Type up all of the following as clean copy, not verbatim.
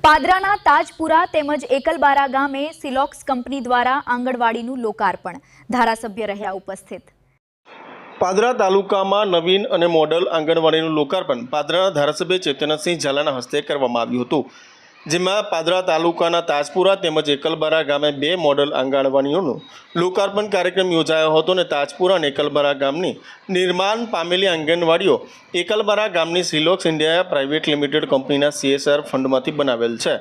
પાદરાના તાજપુરા તેમજ એકલબારા ગામે સિલોક્સ કંપની દ્વારા આંગણવાડીનું લોકાર્પણ, ધારાસભ્ય રહ્યા ઉપસ્થિત। પાદરા તાલુકામાં નવીન અને મોડલ આંગણવાડીનું લોકાર્પણ પાદરાના ધારાસભ્ય ચેતનસિંહ ઝાલાના હસ્તે કરવામાં આવ્યું હતું, જેમાં પાદરા તાલુકાના તાજપુરા તેમજ એકલબારા ગામે 2 મોડલ આંગણવાડીઓનું લોકાર્પણ કાર્યક્રમ યોજાયો હતો અને તાજપુરા અને એકલબારા ગામની નિર્માણ પામેલી આંગણવાડીઓ એકલબારા ગામની સિલોક્સ ઇન્ડિયા પ્રાઇવેટ લિમિટેડ કંપનીના CSR ફંડમાંથી બનાવેલ છે।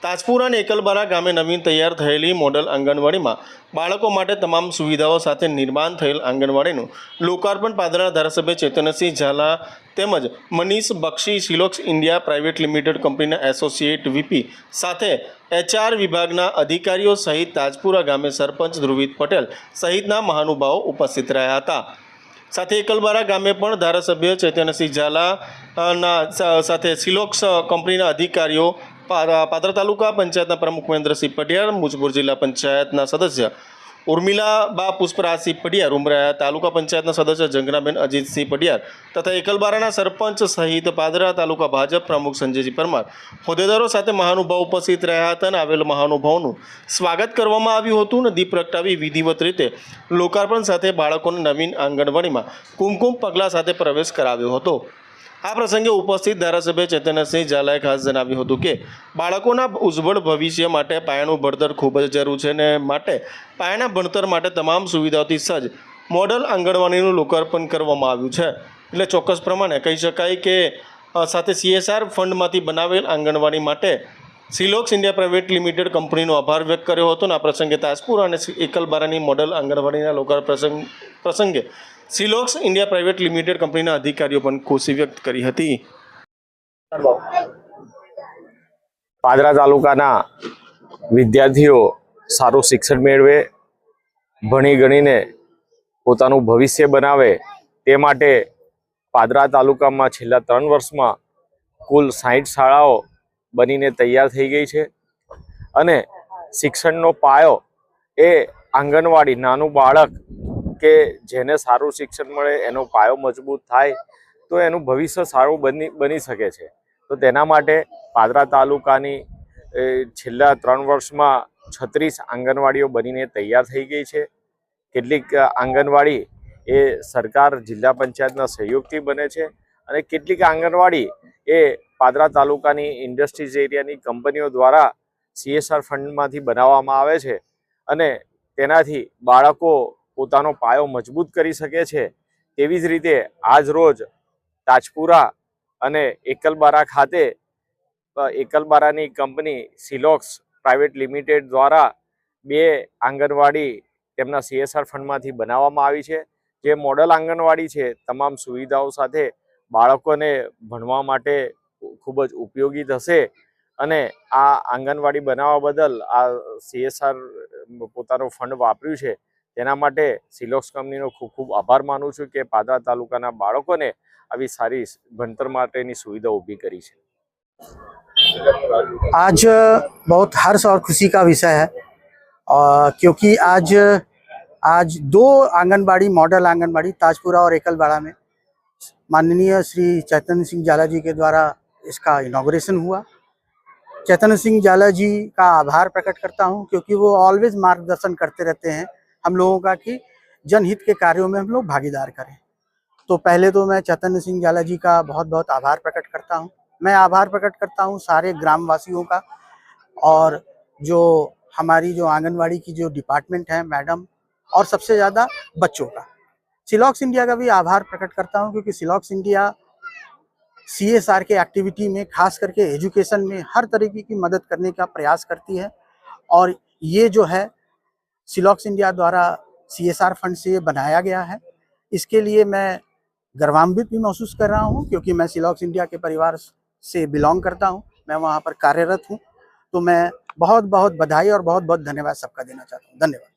તાજપુરા અને એકલબારા ગામે નવીન તૈયાર થયેલી મોડલ આંગણવાડીમાં બાળકો માટે તમામ સુવિધાઓ સાથે નિર્માણ થયેલ આંગણવાડીનું લોકાર્પણ પાદરાના ધારાસભ્ય ચેતનસિંહ ઝાલા તેમજ મનીષ બક્ષી સિલોક્સ ઇન્ડિયા પ્રાઇવેટ લિમિટેડ કંપનીના એસોસિએટ VP સાથે HR વિભાગના અધિકારીઓ સહિત તાજપુરા ગામે સરપંચ ધ્રુવિત પટેલ સહિતના મહાનુભાવો ઉપસ્થિત રહ્યા હતા। સાથે એકલબારા ગામે પણ ધારાસભ્ય ચેતનસિંહ ઝાલાના સાથે સિલોક્સ કંપનીના અધિકારીઓ, પાદરા તાલુકા પંચાયતના પ્રમુખ મહેન્દ્રસિંહ પઢિયાર, મુજપુર જિલ્લા પંચાયતના સદસ્ય ઉર્મિલાબા પુષ્પરાજસિંહ પઢિયાર, ઉમરાયા તાલુકા પંચાયતના સદસ્ય જંગનાબેન અજીતસિંહ પઢિયાર તથા એકલબારાના સરપંચ સહિત પાદરા તાલુકા ભાજપ પ્રમુખ સંજયસિંહ પરમાર હોદ્દેદારો સાથે મહાનુભાવ ઉપસ્થિત રહ્યા હતા અને આવેલ મહાનુભાવોનું સ્વાગત કરવામાં આવ્યું હતું અને દીપ પ્રગટાવી વિધિવત રીતે લોકાર્પણ સાથે બાળકોને નવીન આંગણવાડીમાં કુમકુમ પગલાં સાથે પ્રવેશ કરાવ્યો હતો। આ પ્રસંગે ઉપસ્થિત ધારાસભ્ય ચેતનસિંહ ઝાલાએ ખાસ જણાવ્યું હતું કે બાળકોના ઉજ્જવળ ભવિષ્ય માટે પાયાનું ભણતર ખૂબ જ જરૂરી છે અને માટે પાયાના ભણતર માટે તમામ સુવિધાઓથી સજ્જ મોડલ આંગણવાડીનું લોકાર્પણ કરવામાં આવ્યું છે। એટલે ચોક્કસ પ્રમાણે કહી શકાય કે સાથે CSR ફંડમાંથી બનાવેલ આંગણવાડી માટે સિલોક્સ ઇન્ડિયા પ્રાઇવેટ લિમિટેડ કંપનીનો આભાર વ્યક્ત કર્યો હતો અને આ પ્રસંગે તાજપુરા અને એકલબારાની મોડલ આંગણવાડીના લોકાર્પણ પ્રસંગે સિલોક્સ ઇન્ડિયા પ્રાઇવેટ લિમિટેડ કંપનીના અધિકારીઓ પણ ખુશી વ્યક્ત કરી હતી। પાદરા તાલુકાના વિદ્યાર્થીઓ સારું શિક્ષણ મેળવે, ભણી ગણીને પોતાનું ભવિષ્ય બનાવે તે માટે પાદરા તાલુકામાં છેલ્લા 3 વર્ષમાં કુલ 60 શાળાઓ બનીને તૈયાર થઈ ગઈ છે અને શિક્ષણનો પાયો એ આંગણવાડી, નાનું બાળક કે જેને સારું શિક્ષણ મળે એનો પાયો મજબૂત થાય તો એનું ભવિષ્ય સારું બની શકે છે। તો તેના માટે પાદરા તાલુકાની છેલ્લા 3 વર્ષમાં 36 આંગણવાડીઓ બનીને તૈયાર થઈ ગઈ છે। કેટલીક આંગણવાડી એ સરકાર, જિલ્લા પંચાયતના સહયોગથી બને છે અને કેટલીક આંગણવાડી એ પાદરા તાલુકાની ઇન્ડસ્ટ્રીઝ એરિયાની કંપનીઓ દ્વારા CSR ફંડમાંથી બનાવવામાં આવે છે અને તેનાથી બાળકો પોતાનો પાયો મજબૂત કરી શકે છે। તેવી જ રીતે આજ રોજ તાજપુરા અને એકલબારા ખાતે એકલબારાની કંપની સિલોક્સ પ્રાઇવેટ લિમિટેડ દ્વારા 2 આંગણવાડી તેમના CSR ફંડમાંથી બનાવવામાં આવી છે, જે મોડલ આંગણવાડી છે। તમામ સુવિધાઓ સાથે બાળકોને ભણવા માટે ખૂબ જ ઉપયોગી થશે અને આ આંગણવાડી બનાવવા બદલ આ CSR પોતાનું ફંડ વાપર્યું છે, તેના માટે સિલોક્સ કંપનીનો ખૂબ ખૂબ આભાર માનું છું કે પાદરા તાલુકાના બાળકોને આવી સારી ભણતર માટેની सुविधा ऊभी करी है। आज बहुत हर्ष और खुशी का विषय है क्योंकि आज 2 आंगनबाड़ी, मॉडल आंगनबाड़ी ताजपुरा और एकलबाड़ा में माननीय श्री चैतन्य सिंह झाला जी के द्वारा इसका इनॉग्रेशन हुआ। चैतन्य सिंह झाला जी का आभार प्रकट करता हूं क्योंकि वो ऑलवेज मार्गदर्शन करते रहते हैं हम लोगों का कि जनहित के कार्यों में हम लोग भागीदार करें। तो पहले तो मैं चैतन्य सिंह झाला जी का बहुत बहुत आभार प्रकट करता हूं। मैं आभार प्रकट करता हूं सारे ग्रामवासियों का और जो हमारी जो आंगनवाड़ी की जो डिपार्टमेंट है, मैडम, और सबसे ज़्यादा बच्चों का। सिलोक्स इंडिया का भी आभार प्रकट करता हूं क्योंकि सिलोक्स इंडिया CSR के एक्टिविटी में, खास करके एजुकेशन में, हर तरीके की मदद करने का प्रयास करती है और ये जो है सिलोक्स इंडिया द्वारा CSR फंड से बनाया गया है। इसके लिए मैं गर्वान्वित भी महसूस कर रहा हूँ क्योंकि मैं सिलोक्स इंडिया के परिवार से बिलोंग करता हूँ, मैं वहाँ पर कार्यरत हूँ। तो मैं बहुत बहुत बधाई और बहुत बहुत धन्यवाद सबका देना चाहता हूँ। धन्यवाद।